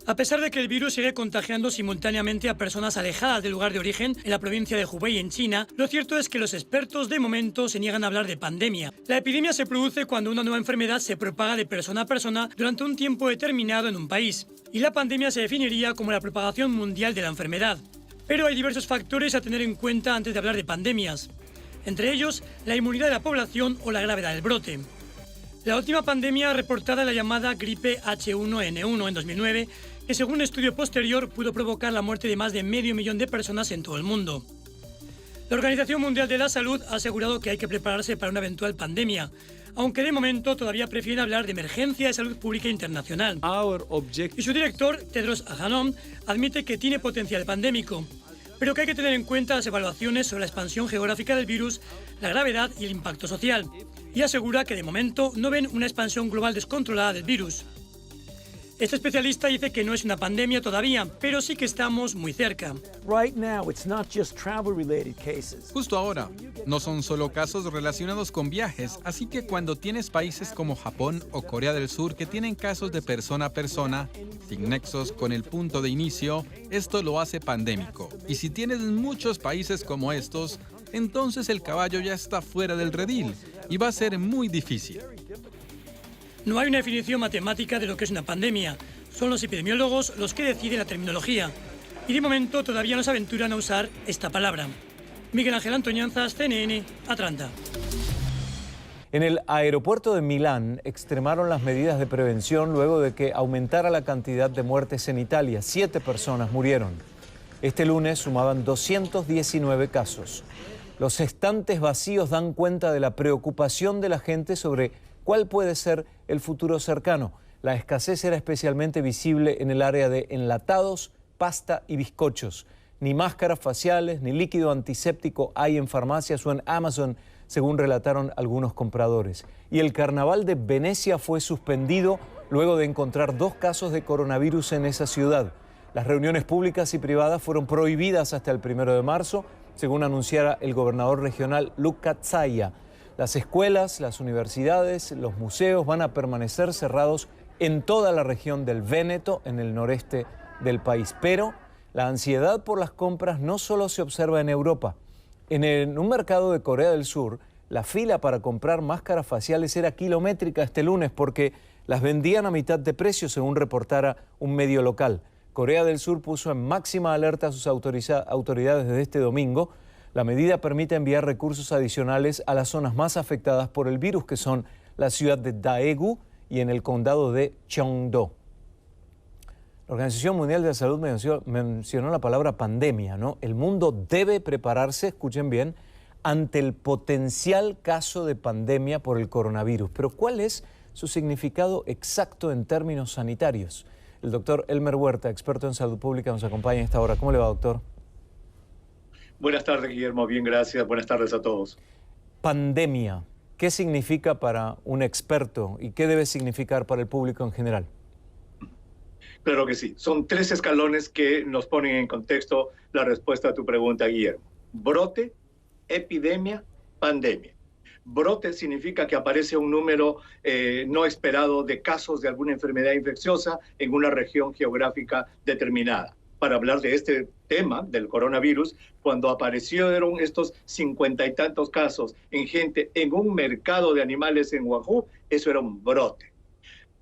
A pesar de que el virus sigue contagiando simultáneamente a personas alejadas del lugar de origen en la provincia de Hubei, en China, lo cierto es que los expertos de momento se niegan a hablar de pandemia. La epidemia se produce cuando una nueva enfermedad se propaga de persona a persona durante un tiempo determinado en un país, y la pandemia se definiría como la propagación mundial de la enfermedad. Pero hay diversos factores a tener en cuenta antes de hablar de pandemias, entre ellos la inmunidad de la población o la gravedad del brote. La última pandemia reportada es la llamada gripe H1N1 en 2009, que según un estudio posterior pudo provocar la muerte de más de medio millón de personas en todo el mundo. La Organización Mundial de la Salud ha asegurado que hay que prepararse para una eventual pandemia, aunque de momento todavía prefieren hablar de emergencia de salud pública internacional. Y su director, Tedros Adhanom, admite que tiene potencial pandémico, pero que hay que tener en cuenta las evaluaciones sobre la expansión geográfica del virus, la gravedad y el impacto social, y asegura que de momento no ven una expansión global descontrolada del virus. Este especialista dice que no es una pandemia todavía, pero sí que estamos muy cerca. Justo ahora, no son solo casos relacionados con viajes, así que cuando tienes países como Japón o Corea del Sur que tienen casos de persona a persona, sin nexos con el punto de inicio, esto lo hace pandémico. Y si tienes muchos países como estos, entonces el caballo ya está fuera del redil y va a ser muy difícil. No hay una definición matemática de lo que es una pandemia. Son los epidemiólogos los que deciden la terminología. Y de momento todavía no se aventuran a usar esta palabra. Miguel Ángel Antoñanzas, CNN, Atlanta. En el aeropuerto de Milán extremaron las medidas de prevención luego de que aumentara la cantidad de muertes en Italia. 7 personas murieron. Este lunes sumaban 219 casos. Los estantes vacíos dan cuenta de la preocupación de la gente sobre cuál puede ser el futuro cercano. La escasez era especialmente visible en el área de enlatados, pasta y bizcochos. Ni máscaras faciales ni líquido antiséptico hay en farmacias o en Amazon, según relataron algunos compradores. Y el carnaval de Venecia fue suspendido luego de encontrar 2 casos de coronavirus en esa ciudad. Las reuniones públicas y privadas fueron prohibidas hasta el 1 de marzo, según anunciara el gobernador regional Luca Zaia. Las escuelas, las universidades, los museos van a permanecer cerrados en toda la región del Véneto, en el noreste del país. Pero la ansiedad por las compras no solo se observa en Europa. En un mercado de Corea del Sur, la fila para comprar máscaras faciales era kilométrica este lunes porque las vendían a mitad de precio, según reportara un medio local. Corea del Sur puso en máxima alerta a sus autoridades desde este domingo. La medida permite enviar recursos adicionales a las zonas más afectadas por el virus, que son la ciudad de Daegu y en el condado de Cheongdo. La Organización Mundial de la Salud mencionó la palabra pandemia, ¿no? El mundo debe prepararse, escuchen bien, ante el potencial caso de pandemia por el coronavirus. Pero ¿cuál es su significado exacto en términos sanitarios? El doctor Elmer Huerta, experto en salud pública, nos acompaña a esta hora. ¿Cómo le va, doctor? Buenas tardes, Guillermo. Bien, gracias. Buenas tardes a todos. Pandemia, ¿qué significa para un experto y qué debe significar para el público en general? Claro que sí. Son 3 escalones que nos ponen en contexto la respuesta a tu pregunta, Guillermo. Brote, epidemia, pandemia. Brote significa que aparece un número no esperado de casos de alguna enfermedad infecciosa en una región geográfica determinada. Para hablar de este tema del coronavirus, cuando aparecieron estos 50 y tantos casos en gente en un mercado de animales en Wuhan, eso era un brote.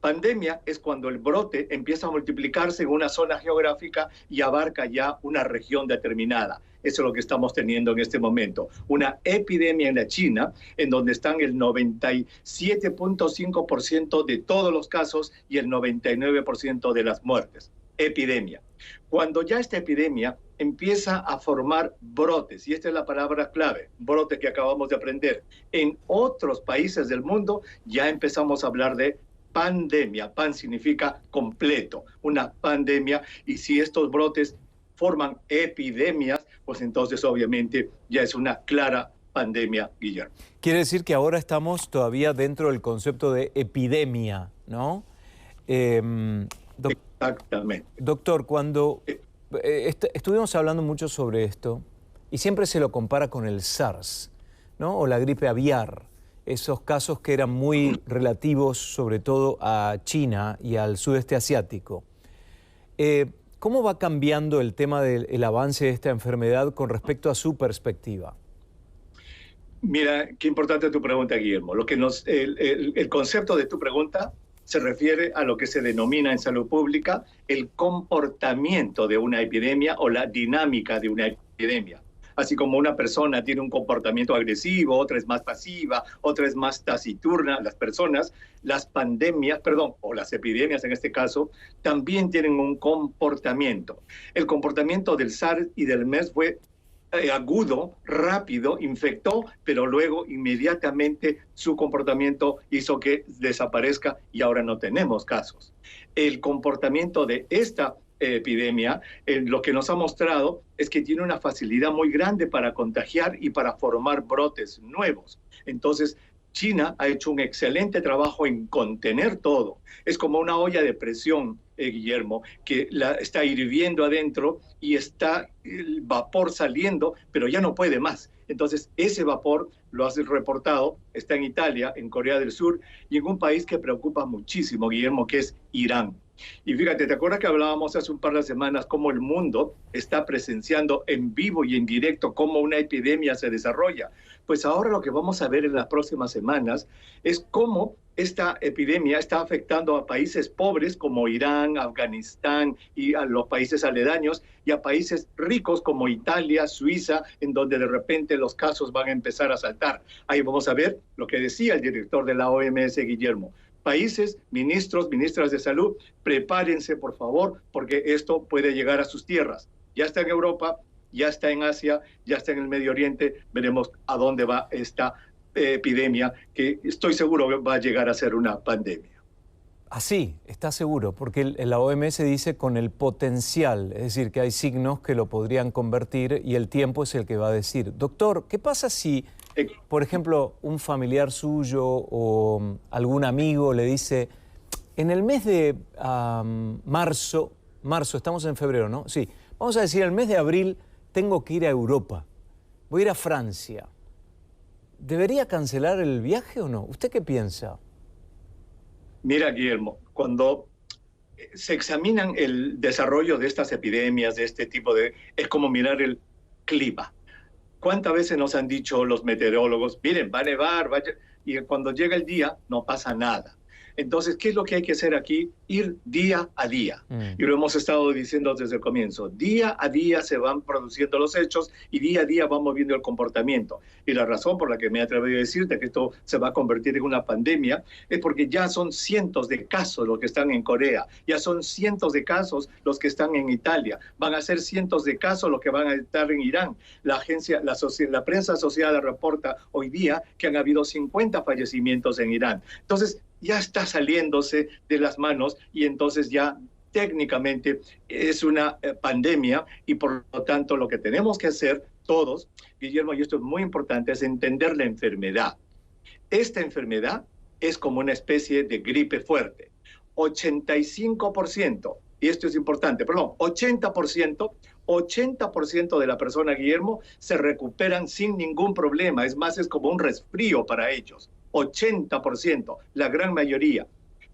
Pandemia es cuando el brote empieza a multiplicarse en una zona geográfica y abarca ya una región determinada. Eso es lo que estamos teniendo en este momento. Una epidemia en la China, en donde están el 97.5% de todos los casos y el 99% de las muertes. Epidemia. Cuando ya esta epidemia empieza a formar brotes, y esta es la palabra clave, brote que acabamos de aprender, en otros países del mundo ya empezamos a hablar de pandemia. Pan significa completo, una pandemia, y si estos brotes forman epidemias, pues entonces obviamente ya es una clara pandemia, Guillermo. Quiere decir que ahora estamos todavía dentro del concepto de epidemia, ¿no? Exactamente. Doctor, cuando estuvimos hablando mucho sobre esto y siempre se lo compara con el SARS, ¿no? O la gripe aviar, esos casos que eran muy relativos sobre todo a China y al sudeste asiático. ¿Cómo va cambiando el tema del avance de esta enfermedad con respecto a su perspectiva? Mira, qué importante tu pregunta, Guillermo. El concepto de tu pregunta se refiere a lo que se denomina en salud pública el comportamiento de una epidemia o la dinámica de una epidemia. Así como una persona tiene un comportamiento agresivo, otra es más pasiva, otra es más taciturna, las pandemias, o las epidemias en este caso, también tienen un comportamiento. El comportamiento del SARS y del MERS fue agudo, rápido, infectó, pero luego inmediatamente su comportamiento hizo que desaparezca y ahora no tenemos casos. El comportamiento de esta epidemia, lo que nos ha mostrado es que tiene una facilidad muy grande para contagiar y para formar brotes nuevos. Entonces, China ha hecho un excelente trabajo en contener todo. Es como una olla de presión, Guillermo, que está hirviendo adentro y está el vapor saliendo, pero ya no puede más. Entonces, ese vapor, lo has reportado, está en Italia, en Corea del Sur y en un país que preocupa muchísimo, Guillermo, que es Irán. Y fíjate, ¿te acuerdas que hablábamos hace un par de semanas cómo el mundo está presenciando en vivo y en directo cómo una epidemia se desarrolla? Pues ahora lo que vamos a ver en las próximas semanas es cómo esta epidemia está afectando a países pobres como Irán, Afganistán y a los países aledaños y a países ricos como Italia, Suiza, en donde de repente los casos van a empezar a saltar. Ahí vamos a ver lo que decía el director de la OMS, Guillermo. Países, ministros, ministras de salud, prepárense, por favor, porque esto puede llegar a sus tierras. Ya está en Europa, ya está en Asia, ya está en el Medio Oriente. Veremos a dónde va esta epidemia, que estoy seguro que va a llegar a ser una pandemia. Así, está seguro, porque la OMS dice con el potencial, es decir, que hay signos que lo podrían convertir y el tiempo es el que va a decir. Doctor, ¿qué pasa si, por ejemplo, un familiar suyo o algún amigo le dice, en el mes de marzo, estamos en febrero, ¿no? Sí, vamos a decir, el mes de abril tengo que ir a Europa, voy a ir a Francia. ¿Debería cancelar el viaje o no? ¿Usted qué piensa? Mira, Guillermo, cuando se examinan el desarrollo de estas epidemias, de este tipo de... es como mirar el clima. ¿Cuántas veces nos han dicho los meteorólogos, miren, va a nevar, y cuando llega el día no pasa nada? Entonces, ¿qué es lo que hay que hacer aquí? Ir día a día. Y lo hemos estado diciendo desde el comienzo. Día a día se van produciendo los hechos y día a día vamos viendo el comportamiento. Y la razón por la que me he atrevido a decirte que esto se va a convertir en una pandemia es porque ya son cientos de casos los que están en Corea, ya son cientos de casos los que están en Italia, van a ser cientos de casos los que van a estar en Irán. La prensa asociada reporta hoy día que han habido 50 fallecimientos en Irán. Entonces, ya está saliéndose de las manos y entonces ya técnicamente es una pandemia y por lo tanto lo que tenemos que hacer todos, Guillermo, y esto es muy importante, es entender la enfermedad. Esta enfermedad es como una especie de gripe fuerte. 85%, y esto es importante, 80% de la persona, Guillermo, se recuperan sin ningún problema. Es más, es como un resfrío para ellos. 80%, la gran mayoría.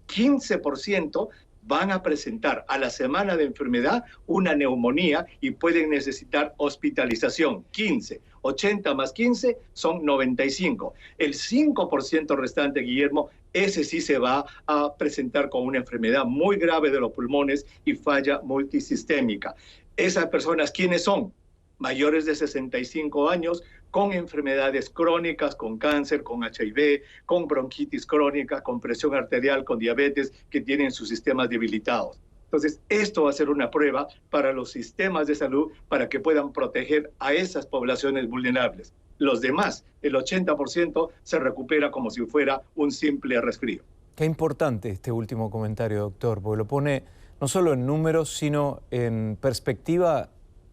15% van a presentar a la semana de enfermedad una neumonía y pueden necesitar hospitalización. 15, 80 más 15 son 95. El 5% restante, Guillermo, ese sí se va a presentar con una enfermedad muy grave de los pulmones y falla multisistémica. Esas personas, ¿quiénes son? Mayores de 65 años, con enfermedades crónicas, con cáncer, con HIV, con bronquitis crónica, con presión arterial, con diabetes, que tienen sus sistemas debilitados. Entonces, esto va a ser una prueba para los sistemas de salud para que puedan proteger a esas poblaciones vulnerables. Los demás, el 80%, se recupera como si fuera un simple resfrío. Qué importante este último comentario, doctor, porque lo pone no solo en números, sino en perspectiva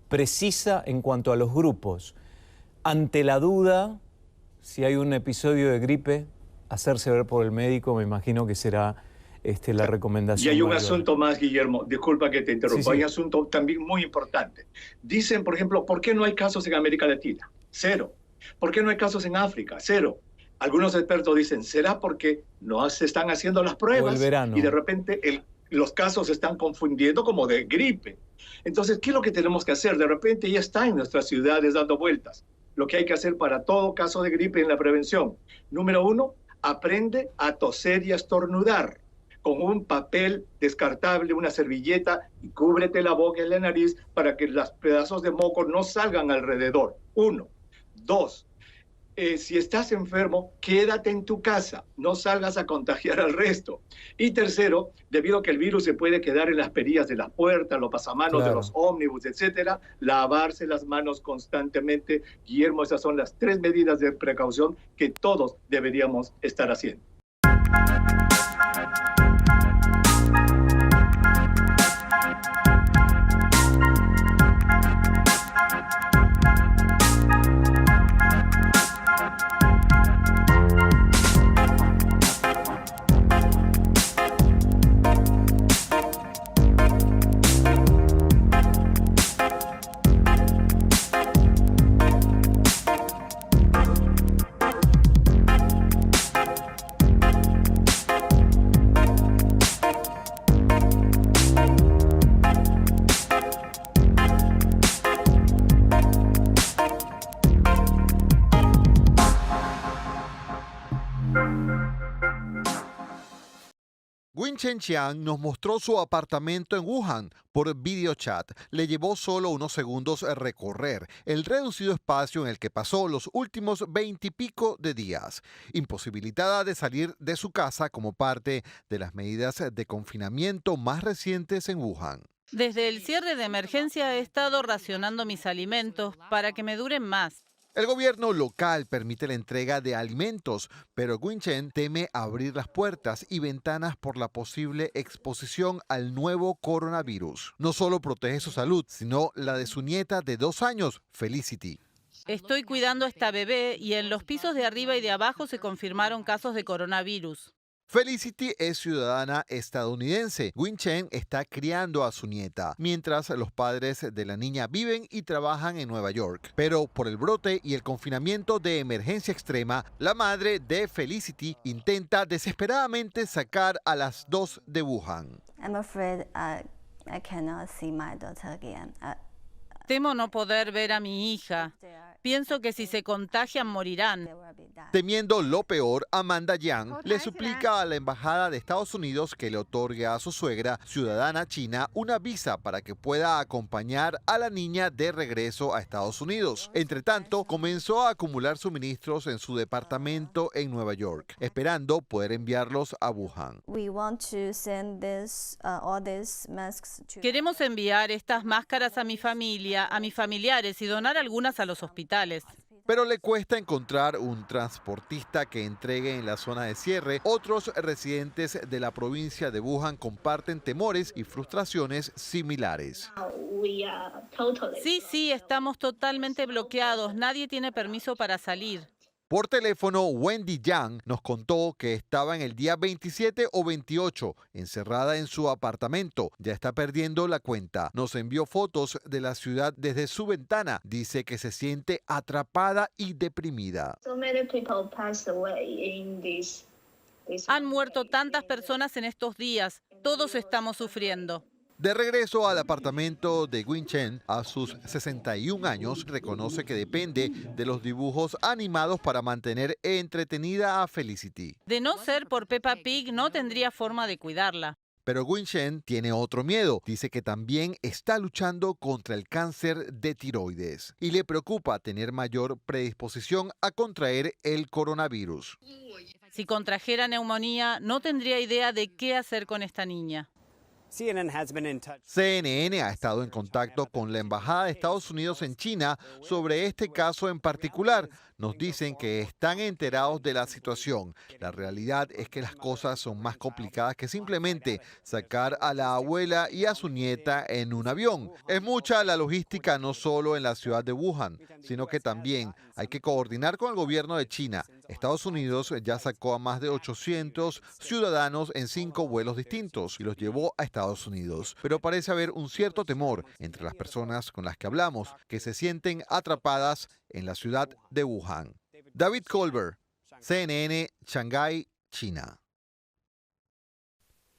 precisa en cuanto a los grupos. Ante la duda, si hay un episodio de gripe, hacerse ver por el médico, me imagino que será la recomendación. Y hay un mayor. asunto más, Guillermo, disculpa que te interrumpa, sí. Hay un asunto también muy importante. Dicen, por ejemplo, ¿por qué no hay casos en América Latina? 0. ¿Por qué no hay casos en África? 0. Algunos expertos dicen, ¿será porque no se están haciendo las pruebas? O el verano. Y de repente los casos se están confundiendo como de gripe. Entonces, ¿qué es lo que tenemos que hacer? De repente ya está en nuestras ciudades dando vueltas. Lo que hay que hacer para todo caso de gripe en la prevención. Número 1, aprende a toser y a estornudar con un papel descartable, una servilleta, y cúbrete la boca y la nariz para que los pedazos de moco no salgan alrededor. 1. 2. Si estás enfermo, quédate en tu casa, no salgas a contagiar al resto. Y tercero, debido a que el virus se puede quedar en las perillas de las puertas, los pasamanos de los ómnibus, etcétera, lavarse las manos constantemente. Guillermo, esas son las 3 medidas de precaución que todos deberíamos estar haciendo. Chen Qian nos mostró su apartamento en Wuhan por videochat. Le llevó solo unos segundos recorrer el reducido espacio en el que pasó los últimos 20 y pico de días, imposibilitada de salir de su casa como parte de las medidas de confinamiento más recientes en Wuhan. Desde el cierre de emergencia he estado racionando mis alimentos para que me duren más. El gobierno local permite la entrega de alimentos, pero Chen teme abrir las puertas y ventanas por la posible exposición al nuevo coronavirus. No solo protege su salud, sino la de su nieta de 2 años, Felicity. Estoy cuidando a esta bebé y en los pisos de arriba y de abajo se confirmaron casos de coronavirus. Felicity es ciudadana estadounidense. Chen está criando a su nieta, mientras los padres de la niña viven y trabajan en Nueva York. Pero por el brote y el confinamiento de emergencia extrema, la madre de Felicity intenta desesperadamente sacar a las dos de Wuhan. Temo no poder ver a mi hija. Pienso que si se contagian morirán. Temiendo lo peor, Amanda Yang le suplica a la Embajada de Estados Unidos que le otorgue a su suegra, ciudadana china, una visa para que pueda acompañar a la niña de regreso a Estados Unidos. Entre tanto, comenzó a acumular suministros en su departamento en Nueva York, esperando poder enviarlos a Wuhan. Queremos enviar estas máscaras a mi familia, a mis familiares y donar algunas a los hospitales. Pero le cuesta encontrar un transportista que entregue en la zona de cierre. Otros residentes de la provincia de Wuhan comparten temores y frustraciones similares. Sí, estamos totalmente bloqueados. Nadie tiene permiso para salir. Por teléfono, Wendy Yang nos contó que estaba en el día 27 o 28, encerrada en su apartamento. Ya está perdiendo la cuenta. Nos envió fotos de la ciudad desde su ventana. Dice que se siente atrapada y deprimida. Han muerto tantas personas en estos días. Todos estamos sufriendo. De regreso al apartamento de Chen, a sus 61 años, reconoce que depende de los dibujos animados para mantener entretenida a Felicity. De no ser por Peppa Pig, no tendría forma de cuidarla. Pero Chen tiene otro miedo. Dice que también está luchando contra el cáncer de tiroides y le preocupa tener mayor predisposición a contraer el coronavirus. Si contrajera neumonía, no tendría idea de qué hacer con esta niña. CNN ha estado en contacto con la Embajada de Estados Unidos en China sobre este caso en particular. Nos dicen que están enterados de la situación. La realidad es que las cosas son más complicadas que simplemente sacar a la abuela y a su nieta en un avión. Es mucha la logística, no solo en la ciudad de Wuhan, sino que también hay que coordinar con el gobierno de China. Estados Unidos ya sacó a más de 800 ciudadanos en 5 vuelos distintos y los llevó a Estados Unidos. Pero parece haber un cierto temor entre las personas con las que hablamos que se sienten atrapadas en la ciudad de Wuhan. David Colbert, CNN, Shanghái, China.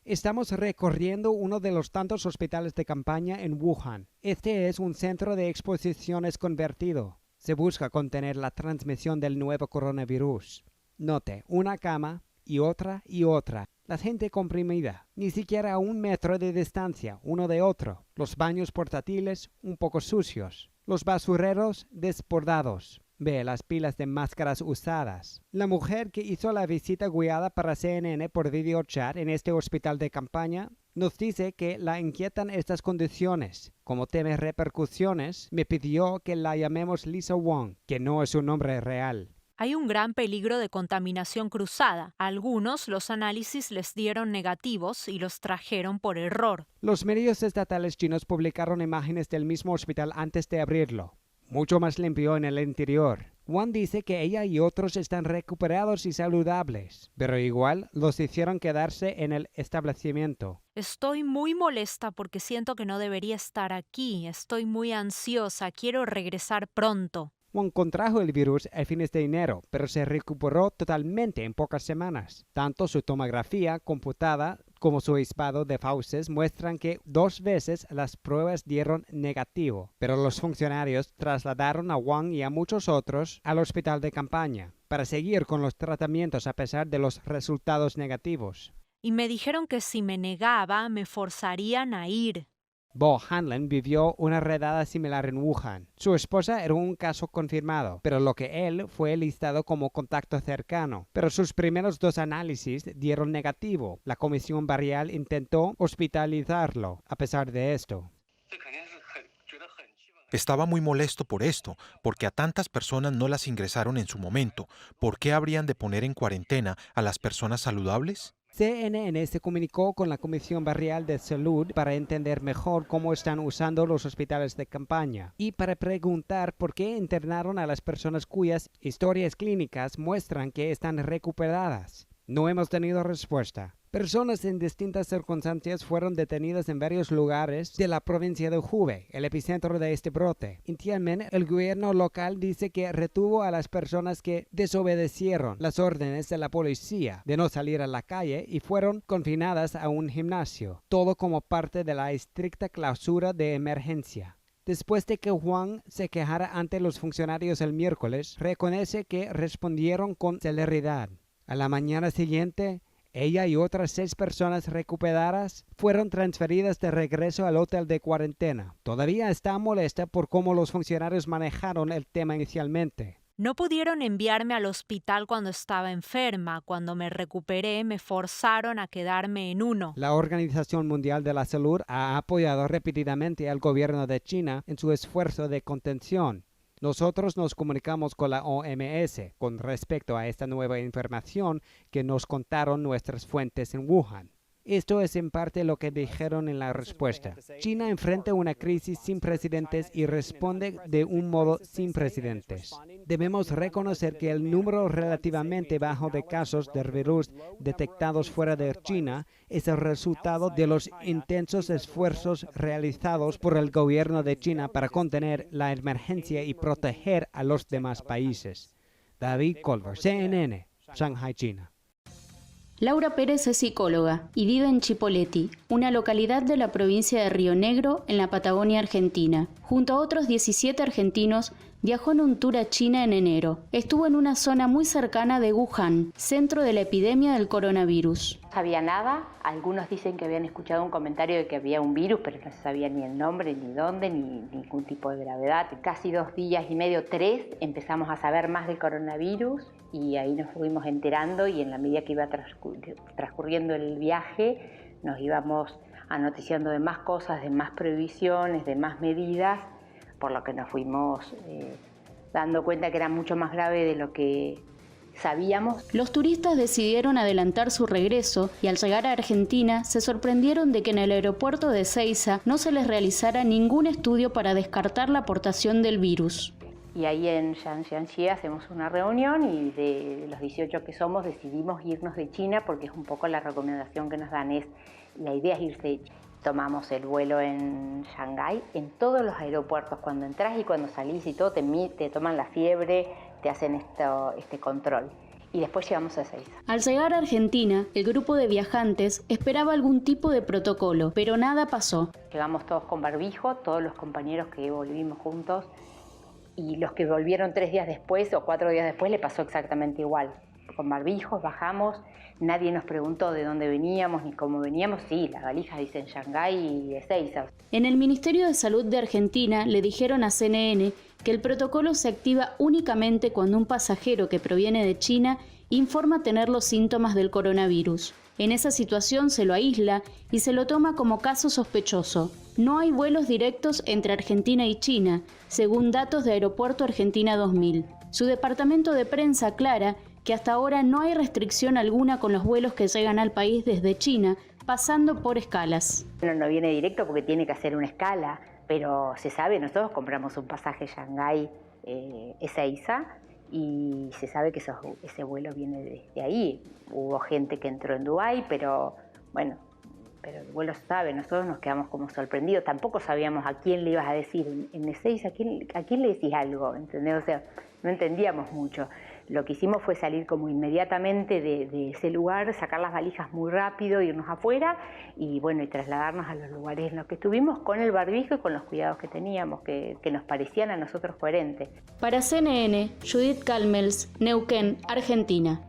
Estamos recorriendo uno de los tantos hospitales de campaña en Wuhan. Este es un centro de exposiciones convertido. Se busca contener la transmisión del nuevo coronavirus. Note, una cama y otra y otra. La gente comprimida, ni siquiera a 1 metro de distancia uno de otro. Los baños portátiles un poco sucios. Los basureros desbordados. Ve las pilas de máscaras usadas. La mujer que hizo la visita guiada para CNN por videochat en este hospital de campaña nos dice que la inquietan estas condiciones. Como teme repercusiones, me pidió que la llamemos Lisa Wong, que no es su nombre real. Hay un gran peligro de contaminación cruzada. A algunos los análisis les dieron negativos y los trajeron por error. Los medios estatales chinos publicaron imágenes del mismo hospital antes de abrirlo. Mucho más limpio en el interior. Wang dice que ella y otros están recuperados y saludables, pero igual los hicieron quedarse en el establecimiento. Estoy muy molesta porque siento que no debería estar aquí. Estoy muy ansiosa. Quiero regresar pronto. Wang contrajo el virus a fines de enero, pero se recuperó totalmente en pocas semanas. Tanto su tomografía computada como su hispado de fauces muestran que 2 veces las pruebas dieron negativo, pero los funcionarios trasladaron a Wang y a muchos otros al hospital de campaña para seguir con los tratamientos a pesar de los resultados negativos. Y me dijeron que si me negaba, me forzarían a ir. Bo Hanlon vivió una redada similar en Wuhan. Su esposa era un caso confirmado, pero lo que él fue listado como contacto cercano. Pero sus primeros 2 análisis dieron negativo. La comisión barrial intentó hospitalizarlo a pesar de esto. Estaba muy molesto por esto, porque a tantas personas no las ingresaron en su momento. ¿Por qué habrían de poner en cuarentena a las personas saludables? CNN se comunicó con la Comisión Barrial de Salud para entender mejor cómo están usando los hospitales de campaña y para preguntar por qué internaron a las personas cuyas historias clínicas muestran que están recuperadas. No hemos tenido respuesta. Personas en distintas circunstancias fueron detenidas en varios lugares de la provincia de Hubei, el epicentro de este brote. En Tianmen, el gobierno local dice que retuvo a las personas que desobedecieron las órdenes de la policía de no salir a la calle y fueron confinadas a un gimnasio, todo como parte de la estricta clausura de emergencia. Después de que Wang se quejara ante los funcionarios el miércoles, reconoce que respondieron con celeridad. A la mañana siguiente, ella y otras 6 personas recuperadas fueron transferidas de regreso al hotel de cuarentena. Todavía está molesta por cómo los funcionarios manejaron el tema inicialmente. No pudieron enviarme al hospital cuando estaba enferma. Cuando me recuperé, me forzaron a quedarme en uno. La Organización Mundial de la Salud ha apoyado repetidamente al gobierno de China en su esfuerzo de contención. Nosotros nos comunicamos con la OMS con respecto a esta nueva información que nos contaron nuestras fuentes en Wuhan. Esto es en parte lo que dijeron en la respuesta. China enfrenta una crisis sin precedentes y responde de un modo sin precedentes. Debemos reconocer que el número relativamente bajo de casos del virus detectados fuera de China es el resultado de los intensos esfuerzos realizados por el gobierno de China para contener la emergencia y proteger a los demás países. David Colbert, CNN, Shanghai, China. Laura Pérez es psicóloga y vive en Chipoleti, una localidad de la provincia de Río Negro, en la Patagonia Argentina. Junto a otros 17 argentinos, viajó en un tour a China en enero. Estuvo en una zona muy cercana de Wuhan, centro de la epidemia del coronavirus. No sabía nada. Algunos dicen que habían escuchado un comentario de que había un virus, pero no se sabía ni el nombre, ni dónde, ni ningún tipo de gravedad. Casi 2 días y medio, 3, empezamos a saber más del coronavirus y ahí nos fuimos enterando, y en la medida que iba transcurriendo el viaje nos íbamos anoticiando de más cosas, de más previsiones, de más medidas, por lo que nos fuimos dando cuenta que era mucho más grave de lo que sabíamos. Los turistas decidieron adelantar su regreso y al llegar a Argentina se sorprendieron de que en el aeropuerto de Ezeiza no se les realizara ningún estudio para descartar la aportación del virus. Y ahí en Jiangxi hacemos una reunión y de los 18 que somos decidimos irnos de China, porque es un poco la recomendación que nos dan, la idea es irse. Tomamos el vuelo en Shanghái, en todos los aeropuertos, cuando entras y cuando salís y todo, te toman la fiebre, te hacen este control. y después llegamos a Ezeiza. Al llegar a Argentina, el grupo de viajantes esperaba algún tipo de protocolo, pero nada pasó. Llegamos todos con barbijo, todos los compañeros que volvimos juntos, y los que volvieron 3 días después o 4 días después le pasó exactamente igual. Con barbijos bajamos, nadie nos preguntó de dónde veníamos ni cómo veníamos. Sí, las valijas dicen Shanghái y Ezeiza. En el Ministerio de Salud de Argentina le dijeron a CNN que el protocolo se activa únicamente cuando un pasajero que proviene de China informa tener los síntomas del coronavirus. En esa situación se lo aísla y se lo toma como caso sospechoso. No hay vuelos directos entre Argentina y China, según datos de Aeropuerto Argentina 2000. Su departamento de prensa aclara que hasta ahora no hay restricción alguna con los vuelos que llegan al país desde China, pasando por escalas. No viene directo porque tiene que hacer una escala, pero se sabe, nosotros compramos un pasaje Shanghái-Ezeiza y se sabe que ese vuelo viene desde ahí. Hubo gente que entró en Dubái, pero bueno, pero el vuelo se sabe, nosotros nos quedamos como sorprendidos, tampoco sabíamos a quién le ibas a decir, en Ezeiza, ¿a quién le decís algo? ¿Entendés? O sea, no entendíamos mucho. Lo que hicimos fue salir como inmediatamente de ese lugar, sacar las valijas muy rápido, irnos afuera y bueno, y trasladarnos a los lugares en los que estuvimos con el barbijo y con los cuidados que teníamos, que nos parecían a nosotros coherentes. Para CNN, Judith Calmels, Neuquén, Argentina.